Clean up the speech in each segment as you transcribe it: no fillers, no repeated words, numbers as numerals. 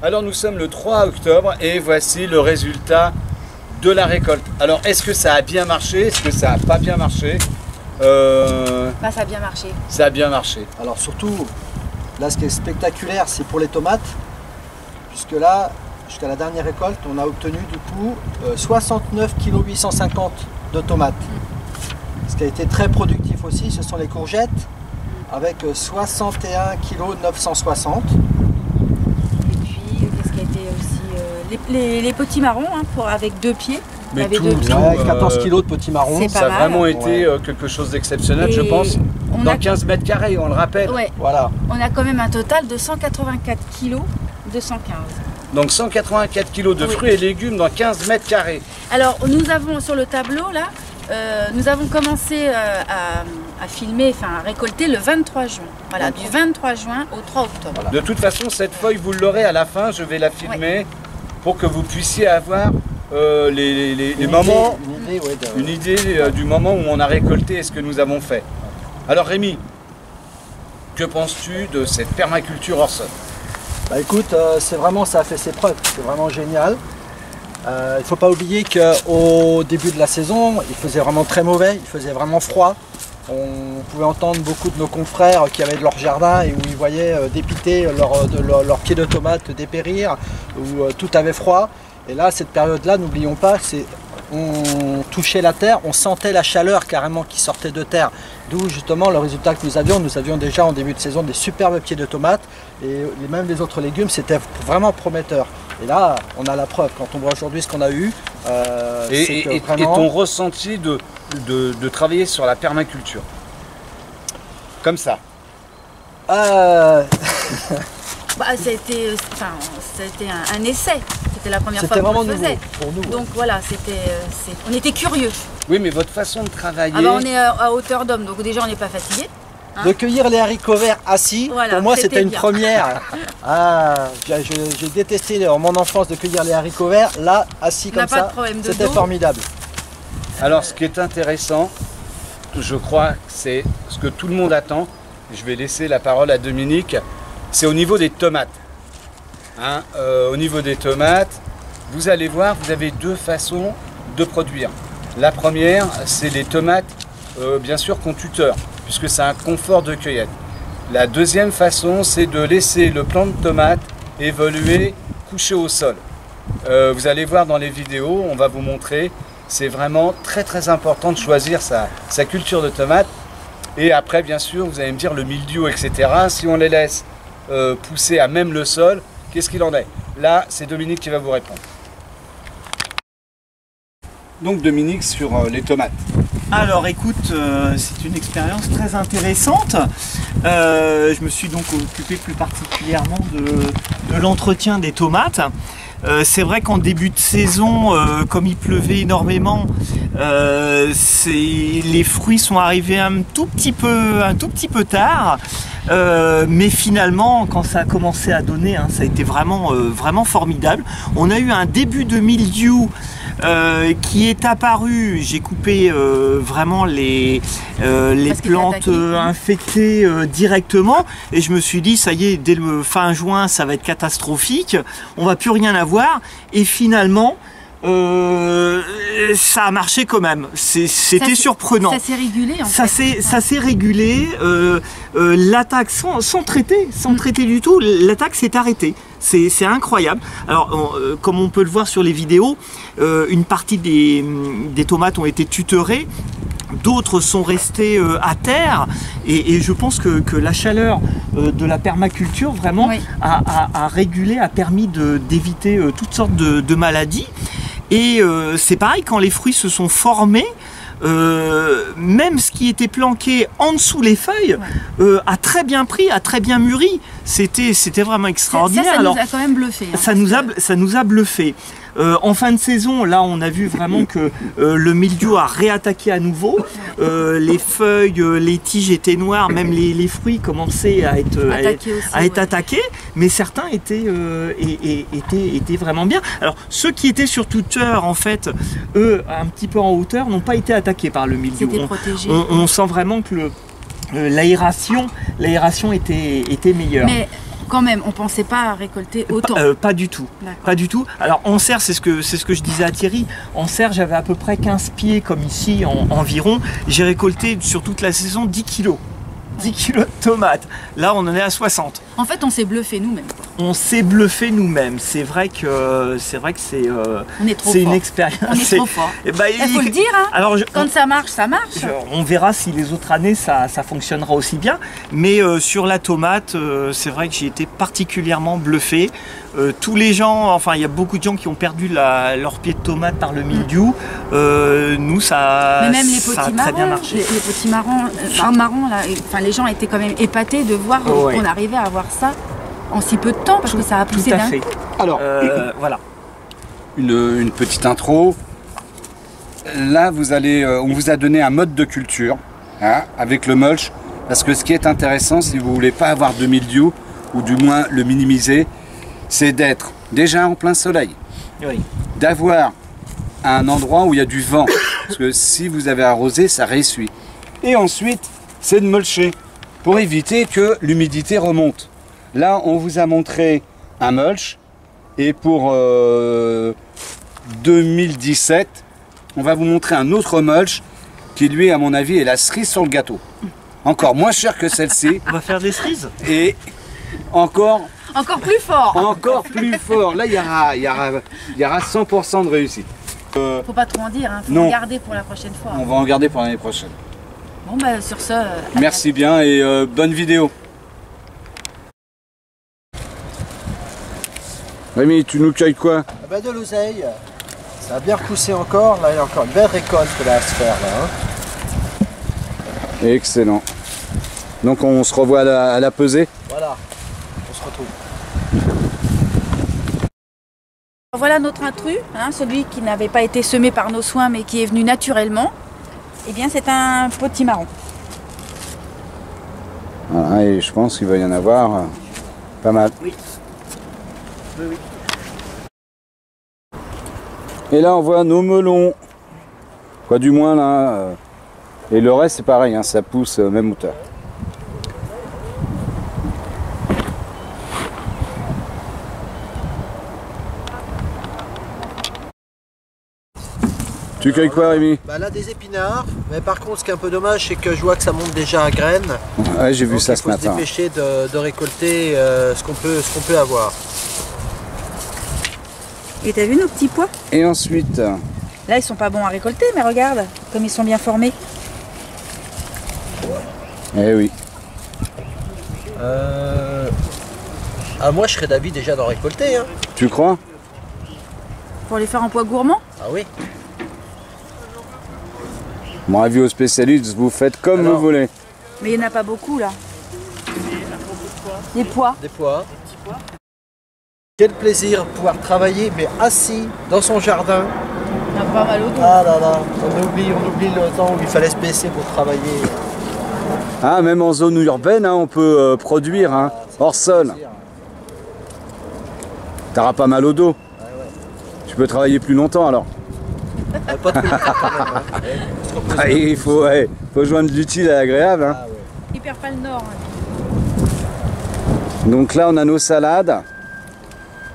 Alors nous sommes le 3 octobre et voici le résultat de la récolte. Alors est-ce que ça a bien marché? Est-ce que ça n'a pas bien marché? Ça a bien marché. Ça a bien marché. Alors surtout, là ce qui est spectaculaire, c'est pour les tomates, puisque là, jusqu'à la dernière récolte, on a obtenu du coup 69 kg 850 de tomates. Ce qui a été très productif aussi, ce sont les courgettes, avec 61 kg 960. Les petits marrons avec 2 pieds. Mais tout, deux pieds. Ouais, 14 kg de petits marrons. Ça a vraiment été quelque chose d'exceptionnel, je pense. Dans 15 mètres carrés, on le rappelle. Ouais. Voilà. On a quand même un total de 184 kg 215. Donc 184 kg de fruits et légumes dans 15 mètres carrés. Alors nous avons sur le tableau là, nous avons commencé à filmer, enfin à récolter le 23 juin. Voilà, du 23 juin au 3 octobre. Voilà. De toute façon, cette feuille, vous l'aurez à la fin, je vais la filmer pour que vous puissiez avoir une idée du moment où on a récolté et ce que nous avons fait. Alors Rémi, que penses-tu de cette permaculture hors sol? Bah écoute, c'est vraiment, ça a fait ses preuves, c'est vraiment génial. Il ne faut pas oublier qu'au début de la saison, il faisait vraiment très mauvais, il faisait vraiment froid. On pouvait entendre beaucoup de nos confrères qui avaient de leur jardin et où ils voyaient dépiter leurs pieds de tomates dépérir, où tout avait froid. Et là, cette période-là, n'oublions pas, on touchait la terre, on sentait la chaleur carrément qui sortait de terre. D'où justement le résultat que nous avions déjà en début de saison des superbes pieds de tomates et même les autres légumes, c'était vraiment prometteur. Et là, on a la preuve, quand on voit aujourd'hui ce qu'on a eu. Et ton ressenti de travailler sur la permaculture comme ça? Ça a été un essai. C'était la première fois qu'on le faisait. Pour nous, donc voilà, on était curieux. Oui, mais votre façon de travailler... on est à hauteur d'homme, donc déjà on n'est pas fatigué. Hein, de cueillir les haricots verts assis, voilà, pour moi c'était une première. J'ai détesté en mon enfance de cueillir les haricots verts, là, assis comme ça, c'était formidable. Alors ce qui est intéressant, je crois, c'est ce que tout le monde attend, je vais laisser la parole à Dominique, c'est au niveau des tomates. Au niveau des tomates, vous allez voir, vous avez deux façons de produire. La première, c'est les tomates, bien sûr, qu'on tuteur, puisque c'est un confort de cueillette. La deuxième façon, c'est de laisser le plant de tomate évoluer couché au sol. Vous allez voir dans les vidéos, on va vous montrer, c'est vraiment très très important de choisir sa culture de tomates. Et après, bien sûr, vous allez me dire le mildiou, etc. Si on les laisse pousser à même le sol, qu'est-ce qu'il en est? Là, c'est Dominique qui va vous répondre. Donc Dominique, sur les tomates. Alors écoute, c'est une expérience très intéressante. Je me suis donc occupé plus particulièrement de l'entretien des tomates. C'est vrai qu'en début de saison, comme il pleuvait énormément, les fruits sont arrivés un tout petit peu tard. Mais finalement, quand ça a commencé à donner, ça a été vraiment formidable. On a eu un début de mildiou qui est apparu. J'ai coupé vraiment les plantes infectées directement et je me suis dit ça y est, dès le fin juin ça va être catastrophique, on va plus rien avoir. Et finalement ça a marché quand même. C'était surprenant. Ça s'est régulé en fait. Ça s'est régulé. L'attaque sans traiter du tout, l'attaque s'est arrêtée. C'est incroyable. Alors, comme on peut le voir sur les vidéos, une partie des tomates ont été tutorées. D'autres sont restés à terre et je pense que la chaleur de la permaculture vraiment a régulé, a permis d'éviter toutes sortes de maladies. Et c'est pareil, quand les fruits se sont formés, même ce qui était planqué en dessous les feuilles a très bien pris, a très bien mûri. C'était vraiment extraordinaire. Ça nous a quand même bluffé. Ça nous a bluffé. En fin de saison, là, on a vu vraiment que le mildiou a réattaqué à nouveau. Les feuilles, les tiges étaient noires, même les fruits commençaient à être attaqués, mais certains étaient vraiment bien. Alors, ceux qui étaient sur Twitter, en fait, eux, un petit peu en hauteur, n'ont pas été attaqués par le mildiou. C'était protégé. On sent vraiment que l'aération était meilleure. Mais quand même, on pensait pas récolter autant. Pas du tout. Pas du tout. Alors en serre, c'est ce que je disais à Thierry. En serre, j'avais à peu près 15 pieds comme ici environ. J'ai récolté sur toute la saison 10 kilos. 10 kilos de tomates. Là, on en est à 60. En fait, on s'est bluffé nous-mêmes. On s'est bluffé nous-mêmes. C'est vrai que c'est une expérience. On est trop fort. Il faut le dire. Hein. Alors, quand ça marche, ça marche. On verra si les autres années ça fonctionnera aussi bien. Mais sur la tomate, c'est vrai que j'ai été particulièrement bluffé. Tous les gens, enfin il y a beaucoup de gens qui ont perdu leur pied de tomate par le mildiou. Nous ça, mais même les ça a petits très bien marrons, marché. les petits marrons là, enfin, les gens étaient quand même épatés de voir qu'on arrivait à avoir ça en si peu de temps parce que ça a poussé d'un coup. Alors, voilà. Une petite intro. Là, on vous a donné un mode de culture hein, avec le mulch. Parce que ce qui est intéressant, si vous ne voulez pas avoir de mildiou, ou du moins le minimiser, c'est d'être déjà en plein soleil. Oui. D'avoir un endroit où il y a du vent. Parce que si vous avez arrosé, ça ressuie. Et ensuite, c'est de mulcher pour éviter que l'humidité remonte. Là, on vous a montré un mulch. Et pour 2017, on va vous montrer un autre mulch qui, lui, à mon avis, est la cerise sur le gâteau. Encore moins cher que celle-ci. On va faire des cerises. Et encore plus fort. Encore plus fort. Là, il y aura 100% de réussite. Faut pas trop en dire, hein. Faut en garder pour la prochaine fois. On va en garder pour l'année prochaine. Bon, bah, sur ce... Merci bien et bonne vidéo. Rémi, tu nous cueilles quoi? De l'oseille. Ça a bien repoussé encore. Là, il y a encore une belle récolte là, à se faire. Là, hein. Excellent. Donc on se revoit à la pesée. Voilà, on se retrouve. Voilà notre intrus, hein, celui qui n'avait pas été semé par nos soins mais qui est venu naturellement. Eh bien c'est un potimarron. Voilà, et je pense qu'il va y en avoir pas mal. Oui. Oui, oui. Et là on voit nos melons. Quoi du moins là. Et le reste c'est pareil, hein, ça pousse même hauteur. Tu cueilles quoi Rémi? Là des épinards, mais par contre ce qui est un peu dommage c'est que je vois que ça monte déjà à graines. Ouais, j'ai vu ça ce matin. Il faut se dépêcher de récolter ce qu'on peut avoir. Et t'as vu nos petits pois? Et ensuite... Là ils sont pas bons à récolter mais regarde comme ils sont bien formés. Eh oui. Moi je serais d'avis déjà d'en récolter. Hein. Tu crois? Pour les faire en pois gourmands? Ah oui. Mon avis aux spécialistes, vous faites comme vous voulez. Mais il n'y en a pas beaucoup là. Des pois. Des pois. Quel plaisir de pouvoir travailler mais assis dans son jardin. On a pas mal au dos. Ah là là, on oublie le temps où il fallait se baisser pour travailler. Ah, même en zone urbaine, hein, on peut produire hein, hors sol. T'auras pas mal au dos. Ah ouais. Tu peux travailler plus longtemps alors. Pas trop longtemps quand même. Hein. Ah, il faut joindre l'utile à l'agréable. Hein. Ah ouais. Il perd pas le nord. Donc là, on a nos salades.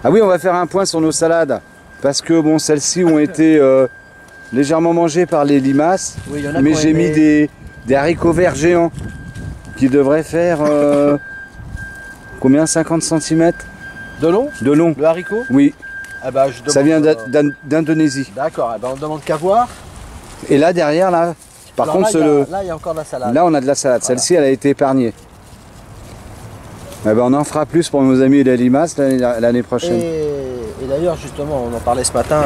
Ah oui, on va faire un point sur nos salades. Parce que bon, celles-ci ont été légèrement mangées par les limaces. Oui, y en a mais j'ai mis des haricots verts géants qui devraient faire combien? 50 cm de long? De long. Le haricot? Oui. Ah bah, je demande, ça vient d'Indonésie. D'accord, on ne demande qu'à voir. Et là, derrière, là, par alors contre, là, il y a encore de la salade. Là, on a de la salade. Voilà. Celle-ci, elle a été épargnée. Eh ben, on en fera plus pour nos amis des limaces l'année prochaine. Et d'ailleurs, justement, on en parlait ce matin,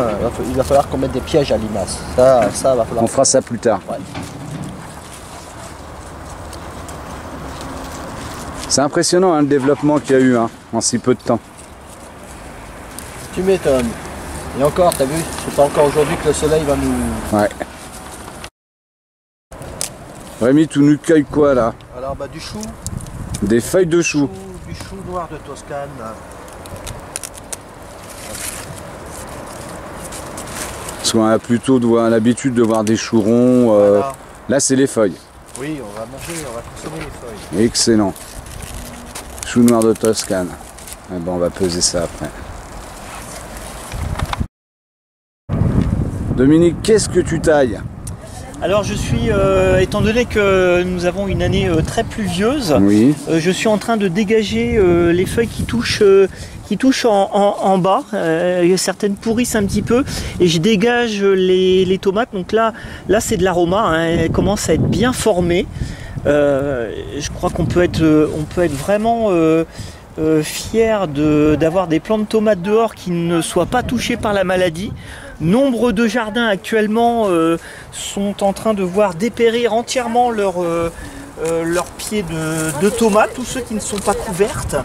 il va falloir qu'on mette des pièges à limaces. Ça va falloir. On fera ça plus tard. Ouais. C'est impressionnant hein, le développement qu'il y a eu hein, en si peu de temps. Tu m'étonnes. Et encore, t'as vu, c'est pas encore aujourd'hui que le soleil va nous... Ouais. Rémi, tu nous cueilles quoi là? Alors bah du chou. Des feuilles de chou. Du chou noir de Toscane. Parce qu'on a plutôt l'habitude de voir des chou ronds. Voilà. Là, c'est les feuilles. Oui, on va manger, on va consommer les feuilles. Excellent. Chou noir de Toscane. Ah ben, on va peser ça après. Dominique, qu'est-ce que tu tailles? Alors je suis, étant donné que nous avons une année très pluvieuse, Oui. je suis en train de dégager les feuilles qui touchent en bas. Certaines pourrissent un petit peu et je dégage les tomates. Donc là c'est de l'aroma, hein, elles commencent à être bien formées. Je crois qu'on peut être vraiment fier d'avoir des plants de tomates dehors qui ne soient pas touchés par la maladie. Nombre de jardins actuellement sont en train de voir dépérir entièrement leurs pieds de tomates, tous ceux qui ne sont pas couvertes.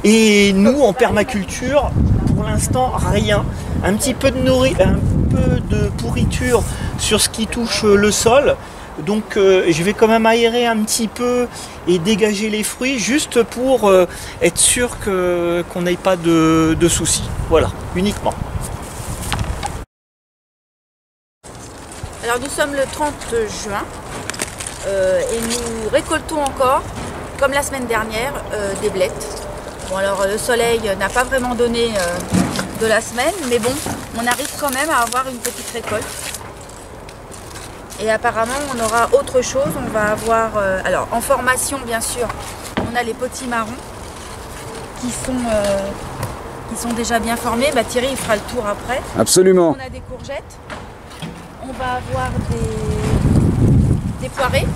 Et nous, en permaculture, pour l'instant, rien. Un petit peu de pourriture sur ce qui touche le sol. Donc je vais quand même aérer un petit peu et dégager les fruits juste pour être sûr qu'on n'ait pas de soucis. Voilà, uniquement. Alors nous sommes le 30 juin et nous récoltons encore, comme la semaine dernière, des blettes. Bon alors le soleil n'a pas vraiment donné de la semaine, mais bon, on arrive quand même à avoir une petite récolte. Et apparemment on aura autre chose, on va avoir, alors en formation bien sûr, on a les potimarrons qui sont déjà bien formés. Bah, Thierry il fera le tour après. Absolument. On a des courgettes. On va avoir des poirées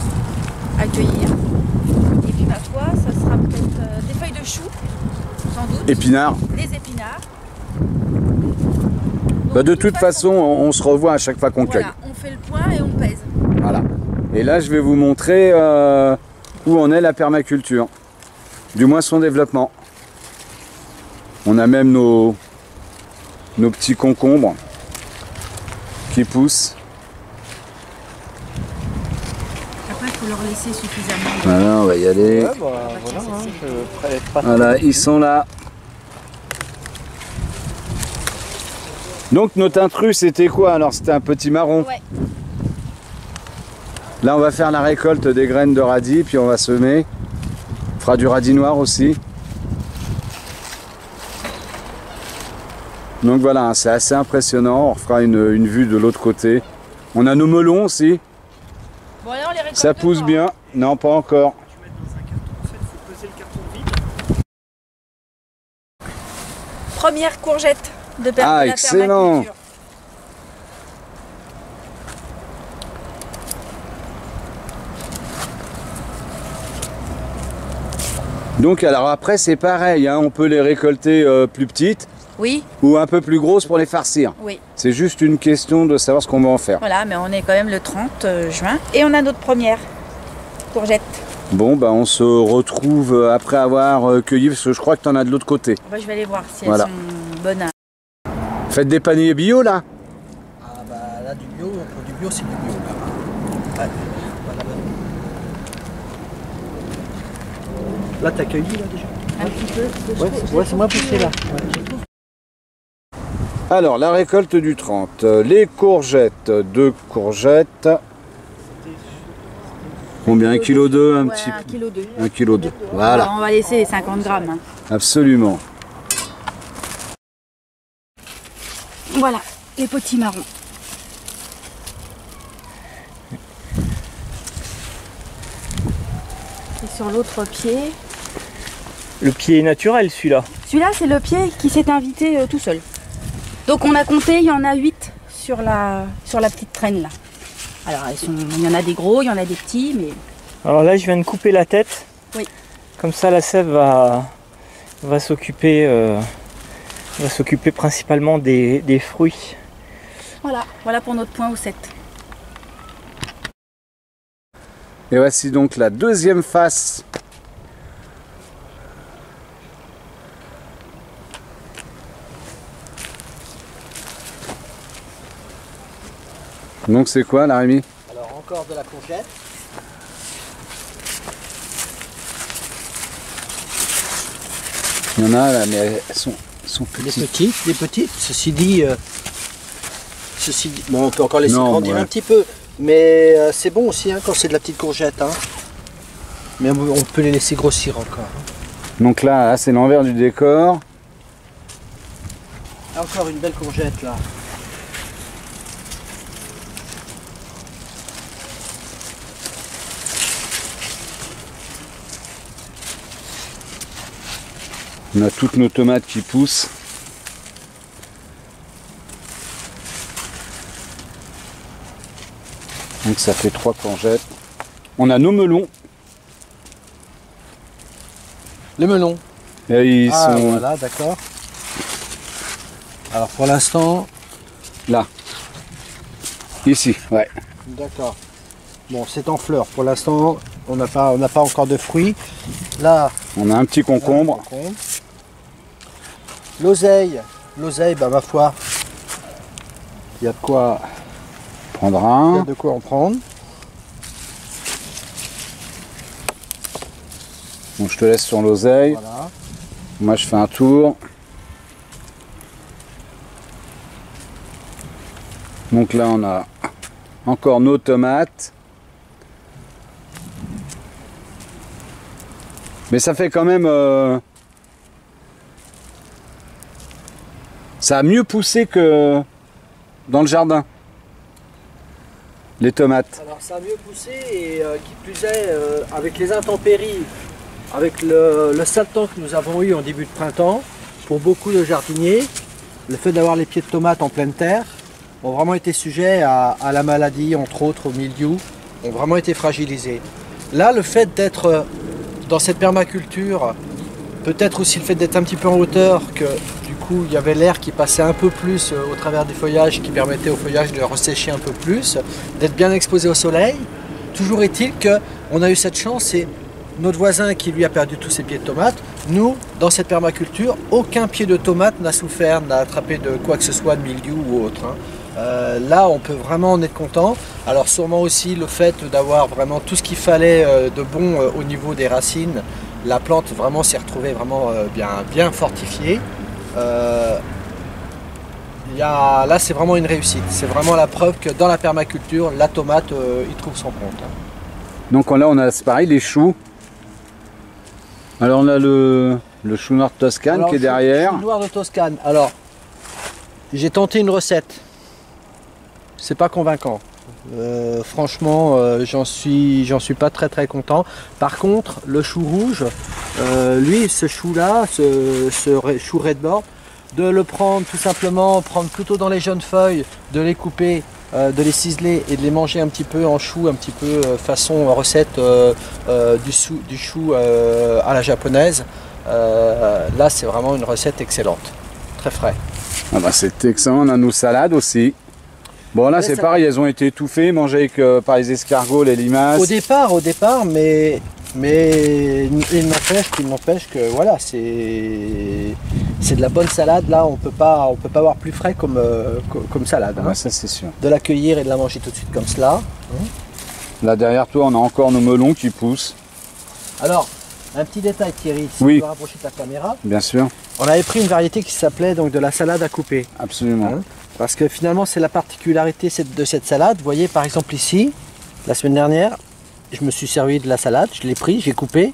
à cueillir. Et puis ma foi, ça sera peut-être des feuilles de chou, sans doute. Épinards. Des épinards. Bah, de toute façon, on se revoit à chaque fois qu'on cueille. Voilà, on fait le point et on pèse. Voilà. Et là, je vais vous montrer où en est la permaculture. Du moins son développement. On a même nos petits concombres qui poussent. Après, il faut leur laisser suffisamment. Voilà, on va y aller. Ouais, bah, voilà, hein, je prélève pas. Voilà, ils sont là. Donc notre intrus, c'était quoi? Alors c'était un petit marron. Ouais. Là, on va faire la récolte des graines de radis, puis on va semer. On fera du radis noir aussi. Donc voilà, hein, c'est assez impressionnant. On refera une vue de l'autre côté. On a nos melons aussi. Bon, alors, on les récolte Ça pousse quand? bien. Non, pas encore. Tu mets dans un carton, en fait, il faut peser le carton vide. Première courgette de Ah, la excellent. permaculture. Donc alors après, c'est pareil. Hein, on peut les récolter plus petites Oui, ou un peu plus grosses pour les farcir. oui. C'est juste une question de savoir ce qu'on va en faire. Voilà, mais on est quand même le 30 juin. Et on a notre première courgette. Bon, bah on se retrouve après avoir cueilli, parce que je crois que tu en as de l'autre côté. Bah, je vais aller voir si Voilà. elles sont bonnes. Faites des paniers bio là? Ah bah là du bio, pour du bio c'est du bio là. Ouais. Voilà. Là t'as cueilli là déjà? Un petit peu. Ouais, c'est moins poussé là. Ouais. Alors, la récolte du 30. Les courgettes, 2 courgettes. Combien? 1,2 kg, un Ouais, petit 1,2 kg. 1,2 kg. Voilà, Alors, on va laisser les 50 grammes. Hein. absolument. Voilà, les petits marrons. Et sur l'autre pied. Le pied est naturel, celui-là. Celui-là, c'est le pied qui s'est invité tout seul. Donc on a compté, il y en a 8 sur la petite traîne là. Alors il y en a des gros, il y en a des petits, mais... Alors là, je viens de couper la tête. Oui. Comme ça, la sève va s'occuper principalement des fruits. Voilà pour notre point au 7. Et voici donc la deuxième face. Donc c'est quoi là, Rémi? Alors encore de la courgette. Il y en a là, mais elles sont Des petites. petites. Ceci dit, bon, on peut encore laisser Non, grandir ouais. un petit peu, mais c'est bon aussi hein, quand c'est de la petite courgette. Hein. Mais on peut les laisser grossir encore. Donc là, c'est l'envers du décor. Encore une belle courgette là. On a toutes nos tomates qui poussent. Donc ça fait 3 courgettes. On a nos melons. Le melon. Et ils sont Voilà, d'accord. Alors pour l'instant, là. Ici, ouais. d'accord. Bon, c'est en fleurs. Pour l'instant, on n'a pas encore de fruits. Là, On a un petit concombre. l'oseille, bah ma foi, il y a de quoi, Prendre il y a un. de quoi en prendre. Donc je te laisse sur l'oseille. Voilà. Moi je fais un tour. Donc là on a encore nos tomates. Mais ça fait quand même... ça a mieux poussé que dans le jardin. Les tomates. Alors ça a mieux poussé et qui plus est, avec les intempéries, avec le sale temps que nous avons eu en début de printemps, pour beaucoup de jardiniers, le fait d'avoir les pieds de tomates en pleine terre, ont vraiment été sujets à la maladie, entre autres au mildiou, ont vraiment été fragilisés. Là, le fait d'être dans cette permaculture, peut-être aussi le fait d'être un petit peu en hauteur, que du coup il y avait l'air qui passait un peu plus au travers des feuillages, qui permettait au feuillage de ressécher un peu plus, d'être bien exposé au soleil. Toujours est-il qu'on a eu cette chance et notre voisin qui lui a perdu tous ses pieds de tomates, nous, dans cette permaculture, aucun pied de tomate n'a souffert, n'a attrapé de quoi que ce soit, de mildiou ou autre. Hein. Là, on peut vraiment en être content. Alors sûrement aussi le fait d'avoir vraiment tout ce qu'il fallait de bon au niveau des racines. La plante vraiment s'est retrouvée vraiment bien fortifiée. Là, c'est vraiment une réussite. C'est vraiment la preuve que dans la permaculture, la tomate, il trouve son compte. Hein. Donc là on a, c'est pareil, les choux. Alors on a le chou noir de Toscane. Alors, qui est derrière. chou noir de Toscane. Alors, j'ai tenté une recette. C'est pas convaincant. Franchement, j'en suis pas très content. Par contre, le chou rouge, lui, ce chou-là, ce chou Redboard, de le prendre tout simplement, prendre plutôt dans les jeunes feuilles, de les couper, de les ciseler et de les manger un petit peu en chou, un petit peu façon recette du chou à la japonaise. Là, c'est vraiment une recette excellente, très frais. Ah bah, c'est excellent. On a nos salades aussi. Bon là Les c'est salades. pareil, elles ont été étouffées, mangées avec, par les escargots, les limaces. Au départ, mais il n'empêche que voilà, c'est de la bonne salade. Là, on peut pas avoir plus frais comme salade. Ah Hein. bah, ça c'est sûr. De la cueillir et de la manger tout de suite comme cela. Là derrière toi on a encore nos melons qui poussent, Alors, un petit détail Thierry, si Oui. tu peux rapprocher ta caméra. bien sûr. On avait pris une variété qui s'appelait donc de la salade à couper. Absolument. Hein. Parce que finalement, c'est la particularité de cette salade. Vous voyez, par exemple ici, la semaine dernière, je me suis servi de la salade, je l'ai pris, j'ai coupé.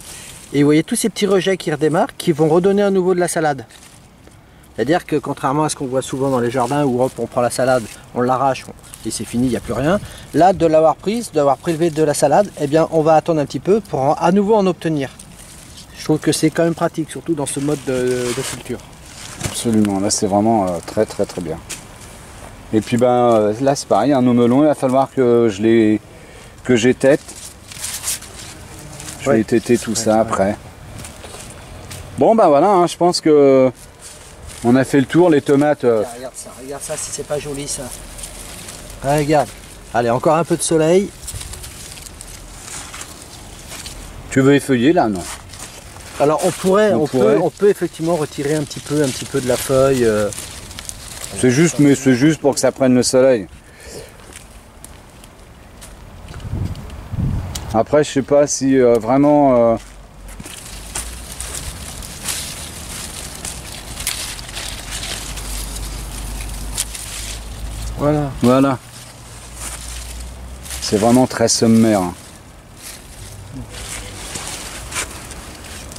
Et vous voyez tous ces petits rejets qui redémarrent, qui vont redonner à nouveau de la salade. C'est-à-dire que contrairement à ce qu'on voit souvent dans les jardins où hop, on prend la salade, on l'arrache et c'est fini, il n'y a plus rien. Là, de l'avoir prise, d'avoir prélevé de la salade, eh bien, on va attendre un petit peu pour à nouveau en obtenir. Je trouve que c'est quand même pratique, surtout dans ce mode de culture. Absolument, là c'est vraiment très bien. Et puis ben là c'est pareil, nos melons, il va falloir que j'étête. Je vais Ouais. étêter tout ça Ouais. après. Bon ben voilà, hein, je pense que on a fait le tour, les tomates. Regarde ça si c'est pas joli ça. Ah, regarde. Allez, encore un peu de soleil. Tu veux effeuiller là, non? Alors on pourrait. peut effectivement retirer un petit peu de la feuille. C'est juste, mais c'est juste pour que ça prenne le soleil. Après, je sais pas si vraiment... Voilà. Voilà. C'est vraiment très sommaire.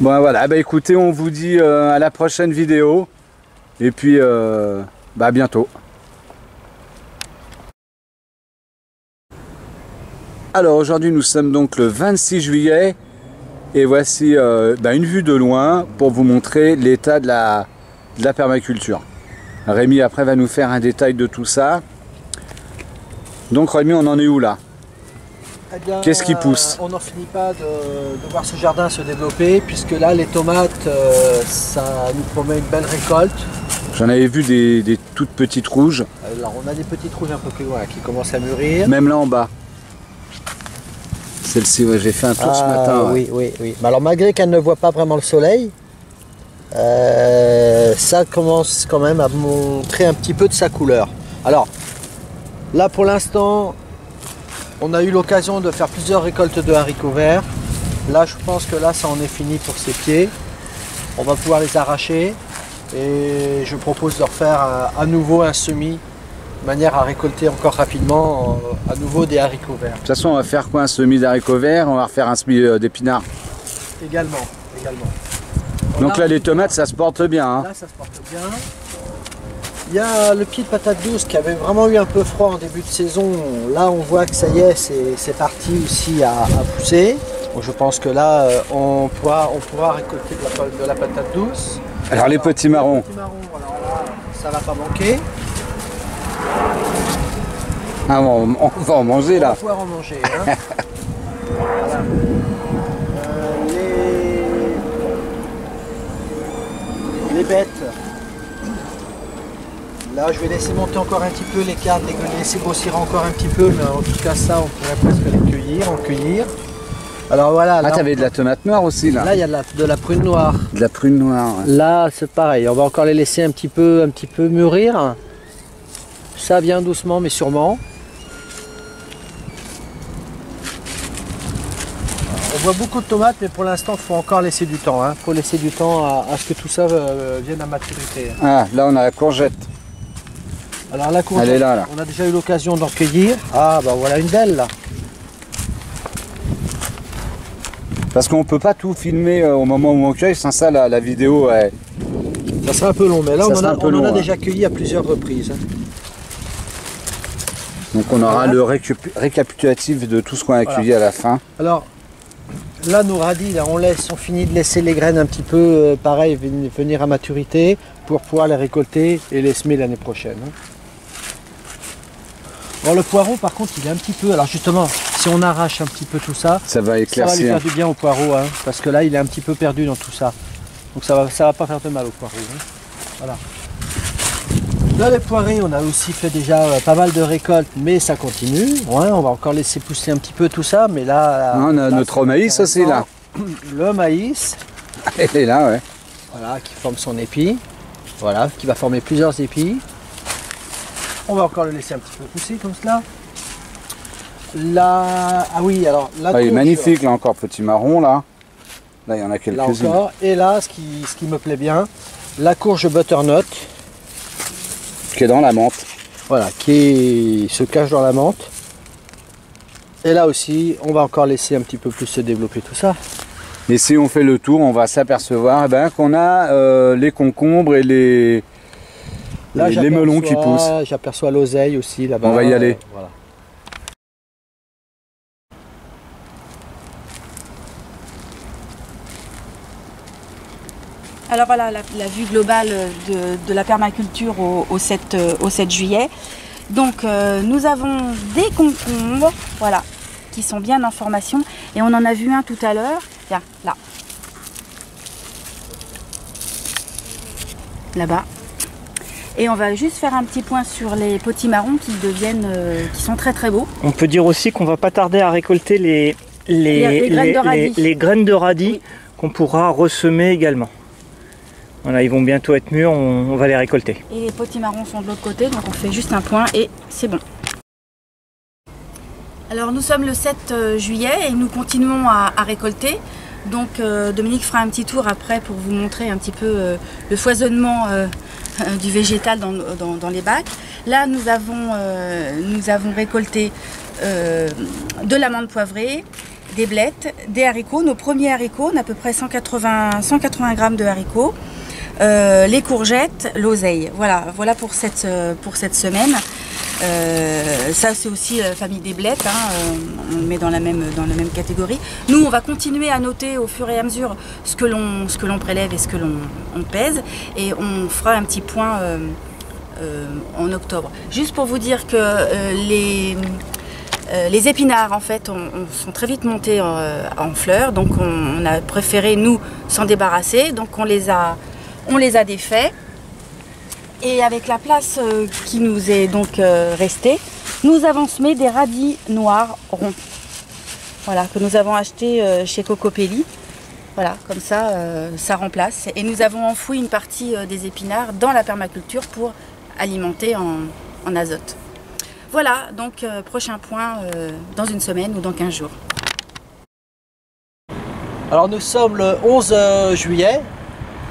Bon voilà, bah écoutez, on vous dit à la prochaine vidéo. Et puis à bientôt. Alors aujourd'hui nous sommes donc le 26 juillet. Et voici une vue de loin pour vous montrer l'état de la permaculture. Rémi après va nous faire un détail de tout ça. Donc Rémi, on en est où là? Eh qu'est-ce qui pousse? On n'en finit pas de voir ce jardin se développer, puisque là les tomates, ça nous promet une belle récolte. J'en avais vu des toutes petites rouges. Alors on a des petites rouges un peu plus loin qui commencent à mûrir. Même là en bas. Celle-ci, ouais, j'ai fait un tour ce matin. Ouais. Oui. Mais alors malgré qu'elle ne voit pas vraiment le soleil, ça commence quand même à montrer un petit peu de sa couleur. Alors là pour l'instant, on a eu l'occasion de faire plusieurs récoltes de haricots verts. Là je pense que là ça en est fini pour ses pieds. On va pouvoir les arracher et je propose de refaire à nouveau un semis de manière à récolter encore rapidement à nouveau des haricots verts. De toute façon on va faire quoi? Un semis d'haricots verts, on va refaire un semis d'épinards. Également. Donc là les tomates ça se porte bien. Hein. Là ça se porte bien. Il y a le pied de patate douce qui avait vraiment eu un peu froid en début de saison. Là on voit que ça y est, c'est parti aussi à pousser. Donc, je pense que là on pourra récolter de la patate douce. Alors les petits marrons. Alors là, ça va pas manquer. Ah, on va en manger là. On va pouvoir en manger. Hein. Voilà. Les bêtes. Là, je vais laisser monter encore un petit peu les cartes, les laisser grossir encore un petit peu, mais en tout cas ça, on pourrait presque les cueillir. Alors voilà. Ah, t'avais de la tomate noire aussi là. Là, il y a de la prune noire. De la prune noire. Ouais. Là, c'est pareil. On va encore les laisser un petit peu mûrir. Ça vient doucement, mais sûrement. On voit beaucoup de tomates, mais pour l'instant, il faut encore laisser du temps. Il faut laisser du temps à ce que tout ça vienne à maturité. Ah, là, on a la courgette. Alors la courgette, elle est là. On a déjà eu l'occasion d'en cueillir. Ah, bah voilà une belle là. Parce qu'on peut pas tout filmer au moment où on cueille, sans ça, la vidéo, ça sera un peu long, mais là, on en a ouais. déjà cueilli à plusieurs reprises. Donc on aura le récapitulatif de tout ce qu'on a cueilli à la fin. Alors, là, nos radis, là, on finit de laisser les graines un petit peu, pareil, venir à maturité pour pouvoir les récolter et les semer l'année prochaine. Bon, le poireau, par contre, il est un petit peu... Alors justement, si on arrache un petit peu tout ça, ça va éclaircir. Ça va lui faire du bien au poireau, hein, parce que là, il est un petit peu perdu dans tout ça. Donc ça va pas faire de mal au poireau. Hein. Voilà. Là, les poirées, on a aussi fait déjà pas mal de récoltes, mais ça continue. Ouais, on va encore laisser pousser un petit peu tout ça, mais là... On a notre maïs aussi, là. Le maïs. Elle est là, ouais. Voilà, qui forme son épi. Voilà, qui va former plusieurs épis. On va encore le laisser un petit peu pousser comme cela. Là, ah oui, alors la il est magnifique, là encore, petit marron, là. Là, il y en a quelques-unes. Là encore. Et là, ce qui me plaît bien, la courge butternut. Qui est dans la menthe. Voilà, qui se cache dans la menthe. Et là aussi, on va encore laisser un petit peu plus se développer tout ça. Et si on fait le tour, on va s'apercevoir qu'on a les concombres et les melons qui poussent. J'aperçois l'oseille aussi là-bas. On va y aller. Voilà. Alors voilà la vue globale de la permaculture au 7 juillet. Donc nous avons des concombres, voilà, qui sont bien en formation. Et on en a vu un tout à l'heure, tiens, là. Là-bas. Et on va juste faire un petit point sur les potimarrons qui sont très très beaux. On peut dire aussi qu'on va pas tarder à récolter les graines de radis oui. Qu'on pourra ressemer également. Voilà, ils vont bientôt être mûrs, on va les récolter. Et les potimarrons sont de l'autre côté, donc on fait juste un point et c'est bon. Alors nous sommes le 7 juillet et nous continuons à récolter. Donc Dominique fera un petit tour après pour vous montrer un petit peu le foisonnement du végétal dans les bacs. Là nous avons récolté de l'amande poivrée, des blettes, des haricots, nos premiers haricots, on a à peu près 180 grammes de haricots, les courgettes, l'oseille. Voilà pour cette semaine. Ça c'est aussi la famille des blettes, hein, on le met dans la même catégorie. Nous on va continuer à noter au fur et à mesure ce que l'on prélève et ce que l'on pèse, et on fera un petit point en octobre. Juste pour vous dire que les épinards en fait sont très vite montés en fleurs, donc on a préféré nous s'en débarrasser, donc on les a défaits. Et avec la place qui nous est donc restée, nous avons semé des radis noirs ronds. Voilà, que nous avons acheté chez Cocopelli. Voilà, comme ça, ça remplace. Et nous avons enfoui une partie des épinards dans la permaculture pour alimenter en azote. Voilà, donc prochain point dans une semaine ou dans 15 jours. Alors nous sommes le 11 juillet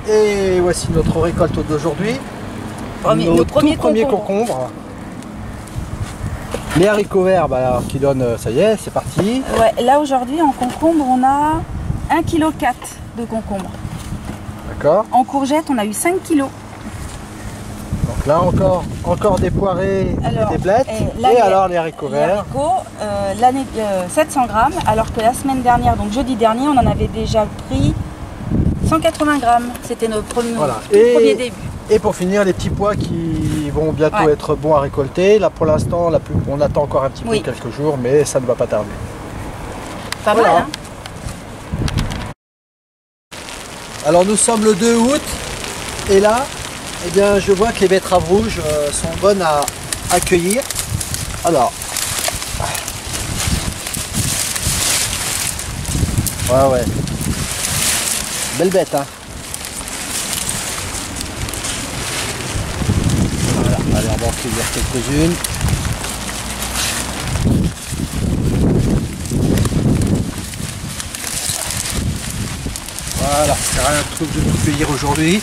et voici notre récolte d'aujourd'hui. Nos tout premiers concombres. Les haricots verts qui donnent, ça y est, c'est parti. Ouais, là aujourd'hui en concombre on a 1,4 kg de concombre. D'accord. En courgettes on a eu 5 kg. Donc là encore des poirées et des blettes. Et alors les haricots verts. Les haricots, 700 grammes, alors que la semaine dernière, donc jeudi dernier, on en avait déjà pris 180 grammes. C'était notre premier début. Et pour finir, les petits pois qui vont bientôt être bons à récolter. Là pour l'instant, on attend encore un petit peu, quelques jours, mais ça ne va pas tarder. Pas mal, hein. Alors nous sommes le 2 août et là, eh bien, je vois que les betteraves rouges sont bonnes à accueillir. Alors, ouais, belle bête, hein. Voilà, allez, on va en cueillir quelques-unes. Voilà, c'est rien de truc de tout cueillir aujourd'hui.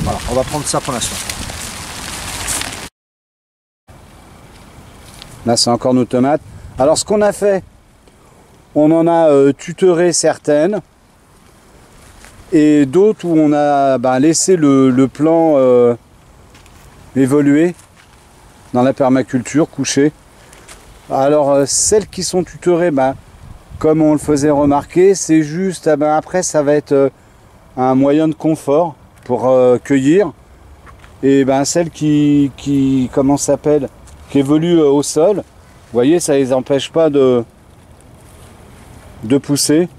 Voilà, on va prendre ça pour l'instant. Là, c'est encore nos tomates. Alors, ce qu'on a fait, on en a tutoré certaines et d'autres où on a laissé le plan évoluer dans la permaculture, coucher. Alors, celles qui sont tutorées, comme on le faisait remarquer, c'est juste, après, ça va être un moyen de confort pour cueillir. Et celles qui comment ça s'appelle, qui évoluent au sol, vous voyez, ça les empêche pas de pousser.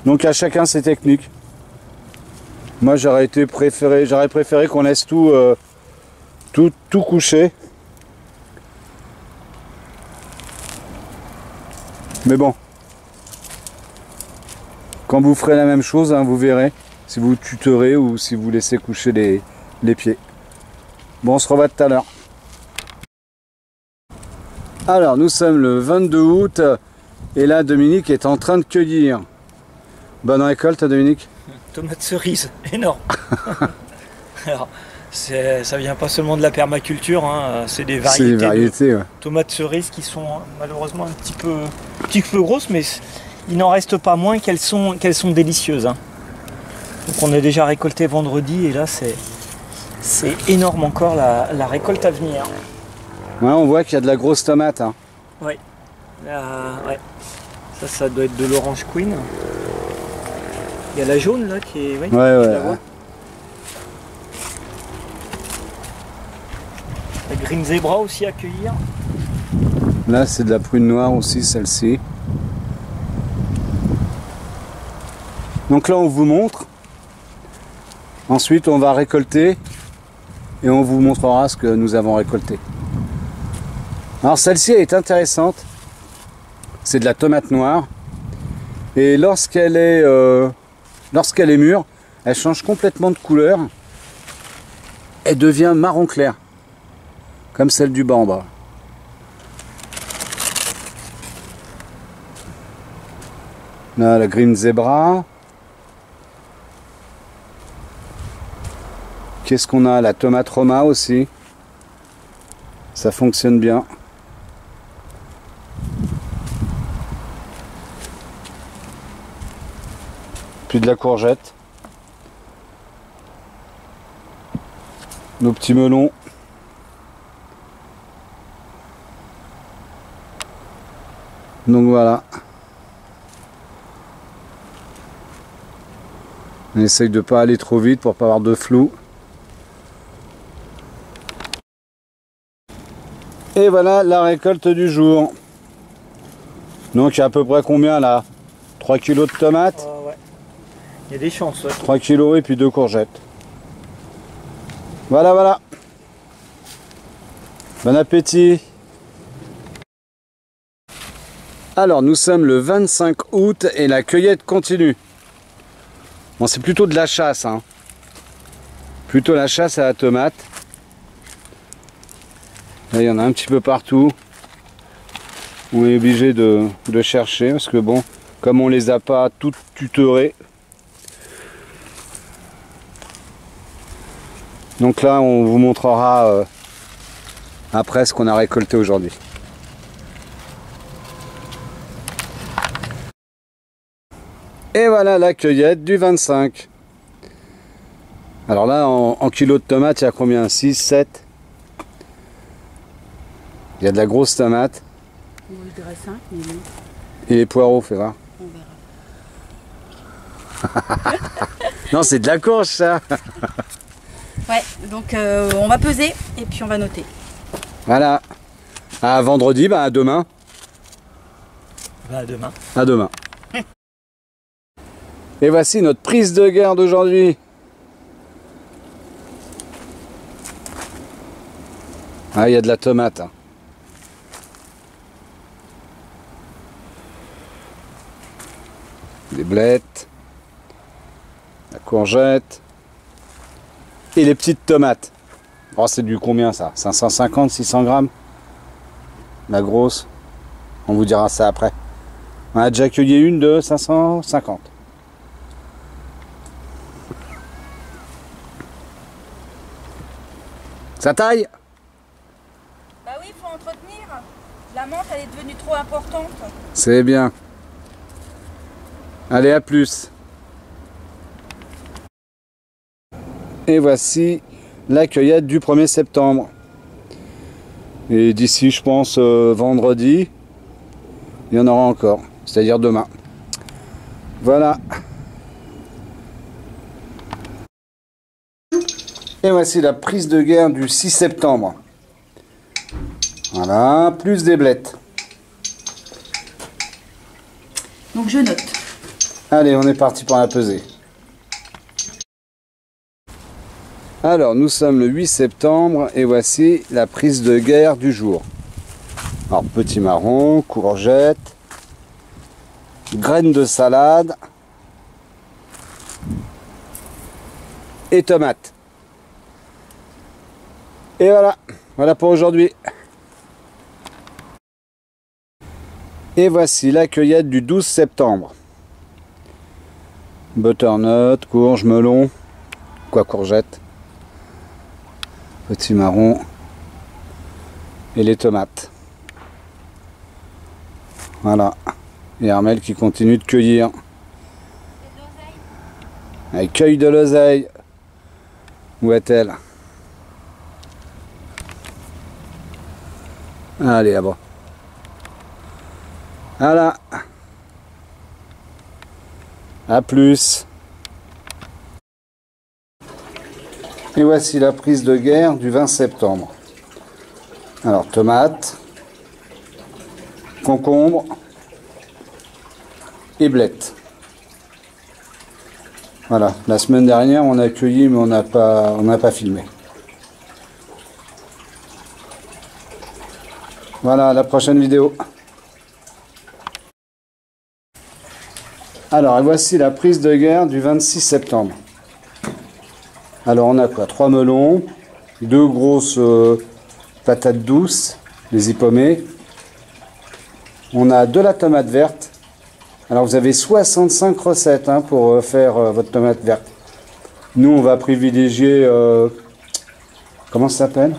Donc à chacun ses techniques. Moi j'aurais préféré qu'on laisse tout coucher. Mais bon, quand vous ferez la même chose, vous verrez si vous tutorez ou si vous laissez coucher les pieds. Bon, on se revoit tout à l'heure. Alors, nous sommes le 22 août et là, Dominique est en train de cueillir. Bonne récolte, Dominique? Tomates cerises, énorme. Alors, ça vient pas seulement de la permaculture, hein, c'est des variétés. C'est des variétés, ouais. Tomates cerises qui sont malheureusement un petit peu grosses, mais il n'en reste pas moins qu'elles sont délicieuses. Hein. Donc on a déjà récolté vendredi et là c'est énorme encore la récolte à venir. Ouais, on voit qu'il y a de la grosse tomate. Hein. Oui. Ouais. Ça doit être de l'orange queen. Il y a la jaune là qui est. Oui, ouais. La green zebra aussi à cueillir. Là c'est de la prune noire aussi, celle-ci. Donc là on vous montre. Ensuite on va récolter et on vous montrera ce que nous avons récolté. Alors celle-ci est intéressante. C'est de la tomate noire. Et lorsqu'elle est mûre, elle change complètement de couleur. Elle devient marron clair. Comme celle du bas en bas. Là, la Green Zebra. Qu'est-ce qu'on a? La tomate Roma aussi. Ça fonctionne bien. Puis de la courgette. Nos petits melons. Donc voilà. On essaye de ne pas aller trop vite pour pas avoir de flou. Et voilà la récolte du jour. Donc il y a à peu près combien là? 3 kg de tomates. Ouais. Il y a des chances. Ouais. 3 kg et puis 2 courgettes. Voilà, voilà. Bon appétit. Alors nous sommes le 25 août et la cueillette continue. Bon, c'est plutôt de la chasse, hein. Plutôt la chasse à la tomate. Là, il y en a un petit peu partout. On est obligé de chercher parce que bon, comme on les a pas toutes tutorées. Donc là, on vous montrera après ce qu'on a récolté aujourd'hui. Et voilà la cueillette du 25. Alors là, en kilo de tomates, il y a combien? 6, 7? Il y a de la grosse tomate. Je dirais 5, mais oui. Et les poireaux, fais voir. On verra. Non, c'est de la courge, ça. Ouais, donc on va peser et puis on va noter. Voilà. À vendredi, bah à demain. À demain. À demain. Et voici notre prise de guerre d'aujourd'hui. Ah, il y a de la tomate. Hein. Des blettes. La courgette. Et les petites tomates. Oh, c'est du combien ça? 550, 600 grammes? La grosse. On vous dira ça après. On a déjà cueilli une de 550. Ça taille? Bah oui, il faut entretenir. La menthe, elle est devenue trop importante. C'est bien. Allez, à plus. Et voici la cueillette du 1er septembre. Et d'ici, je pense, vendredi, il y en aura encore. C'est-à-dire demain. Voilà. Et voici la prise de guerre du 6 septembre. Voilà, plus des blettes. Donc je note. Allez, on est parti pour la pesée. Alors, nous sommes le 8 septembre et voici la prise de guerre du jour. Alors, petit marron, courgette, graines de salade et tomates. Et voilà, voilà pour aujourd'hui. Et voici la cueillette du 12 septembre. Butternut, courge, melon, quoi courgette, petit marron et les tomates. Voilà. Et Armel qui continue de cueillir. Elle cueille de l'oseille. Où est-elle? Allez, là-bas. Voilà. A plus. Et voici la prise de guerre du 20 septembre. Alors, tomates, concombre et blettes. Voilà, la semaine dernière on a cueilli mais on n'a pas filmé. Voilà, la prochaine vidéo. Alors, et voici la prise de guerre du 26 septembre. Alors, on a quoi? 3 melons, 2 grosses patates douces, les ipommées. On a de la tomate verte Alors vous avez 65 recettes hein, pour faire votre tomate verte. Nous on va privilégier, comment ça s'appelle?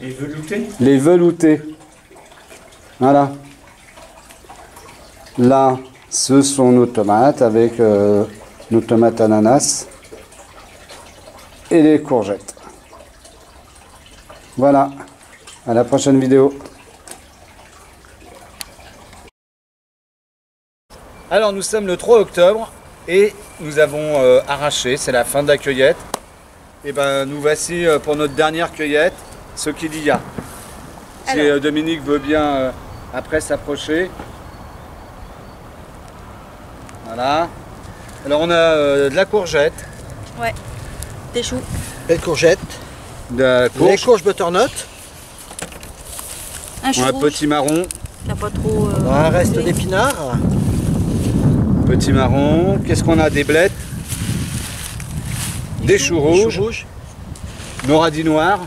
Les veloutés. Les veloutés. Voilà. Là, ce sont nos tomates avec nos tomates ananas et les courgettes. Voilà. À la prochaine vidéo. Alors nous sommes le 3 octobre et nous avons arraché, c'est la fin de la cueillette. Et ben nous voici pour notre dernière cueillette, ce qu'il y a. Si Dominique veut bien après s'approcher. Voilà. Alors on a de la courgette. Ouais. Des choux. Belle courgette. De la Les courge. courges butternut. Un chou Un rouge. petit marron. T'as pas trop... Un reste coupé. d'épinards. Petit marron. Qu'est-ce qu'on a? Des blettes. Des choux rouges. Nos radis noirs.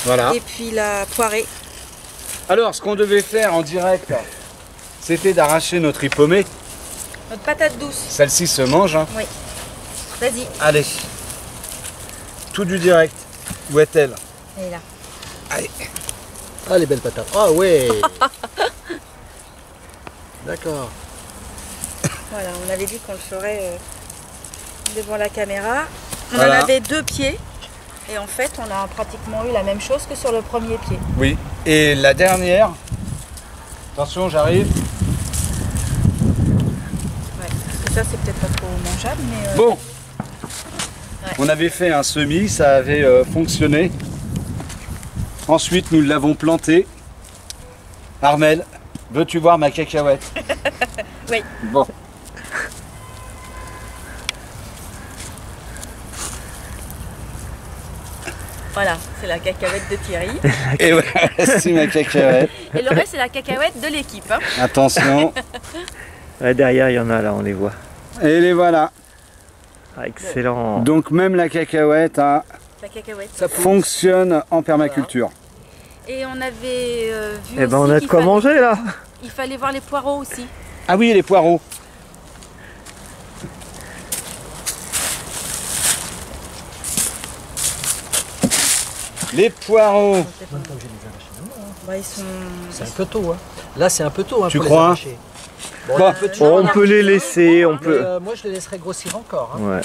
Voilà. Et puis la poirée. Alors ce qu'on devait faire en direct, c'était d'arracher notre riz paumé. Notre patate douce. Celle-ci se mange. Hein. Oui. Vas-y. Allez. Tout du direct. Où est-elle? Elle est là. Allez. Ah, les belles patates. Ah ouais. D'accord. Voilà, on avait dit qu'on le ferait devant la caméra. On Voilà. en avait 2 pieds. Et en fait, on a pratiquement eu la même chose que sur le premier pied. Oui. Et la dernière. Attention, j'arrive. Ouais. Parce que ça, c'est peut-être pas trop mangeable, mais... Bon. On avait fait un semis, ça avait fonctionné. Ensuite, nous l'avons planté. Armel, veux-tu voir ma cacahuète? Oui. Bon. Voilà, c'est la cacahuète de Thierry. Et voilà, c'est ma cacahuète. Et le reste, c'est la cacahuète de l'équipe. Hein. Attention. Ouais, derrière, il y en a là, on les voit. Et les voilà. Ah, excellent. Donc même la cacahuète hein, La cacahuète. Ça pousse. fonctionne en permaculture. Et on avait vu Eh ben, aussi on a de qu'il quoi manger là. il fallait voir les poireaux aussi. Ah oui, les poireaux. Les poireaux. Bah, ils sont... C'est un peu tôt. Hein. Là, c'est un peu tôt. Hein, Tu pour les crois? arracher. Bon, Bon. un peu de Oh, chance, on peut les laisser, on mais, peut. moi, je les laisserai grossir encore. Hein. Ouais.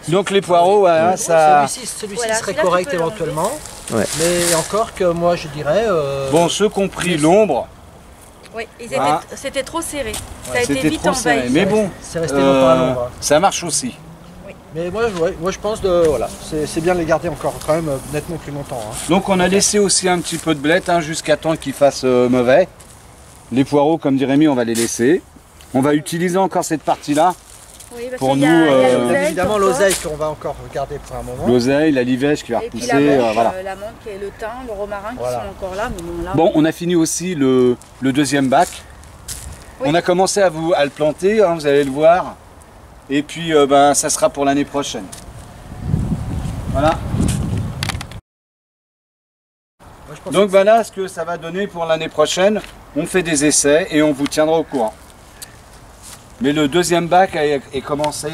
Donc les poireaux, voilà, ça... Celui-ci Voilà, serait celui-là, correct tu peux éventuellement. Ouais. Mais encore que moi, je dirais... Bon, ceux qui ont pris l'ombre, Oui, Ah. c'était trop serré. Ça a été c'était vite trop serré. envahi. Mais bon, c'est resté longtemps à l'ombre. ça marche aussi. Mais moi, moi je pense de... Voilà, c'est bien de les garder encore quand même nettement plus longtemps. Hein. Donc on a laissé aussi un petit peu de blettes hein, jusqu'à temps qu'ils fassent mauvais. Les poireaux, comme dit Rémi, on va les laisser. On va utiliser encore cette partie-là. Oui, parce Pour qu'il y a- nous, il y a Bien l'oseille, Évidemment, pourquoi. l'oseille qu'on va encore garder pour un moment. L'oseille, la livèche qui va Et puis repousser. la menthe, Voilà. la menthe et le thym, le romarin Voilà. qui sont encore là. Mais bon, là, Bon, on a fini aussi le deuxième bac. Oui. On a commencé à le planter, hein, vous allez le voir. Et puis, ben, ça sera pour l'année prochaine. Voilà. Moi, je pense Donc voilà ce que ça va donner pour l'année prochaine. On fait des essais et on vous tiendra au courant. Mais le deuxième bac a commencé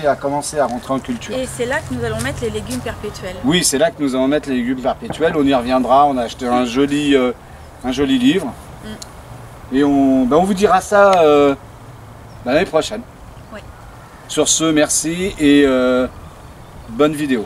à rentrer en culture. Et c'est là que nous allons mettre les légumes perpétuels. Oui, c'est là que nous allons mettre les légumes perpétuels. On y reviendra. On a acheté un joli livre. Et on vous dira ça l'année prochaine. Oui. Sur ce, merci et bonne vidéo.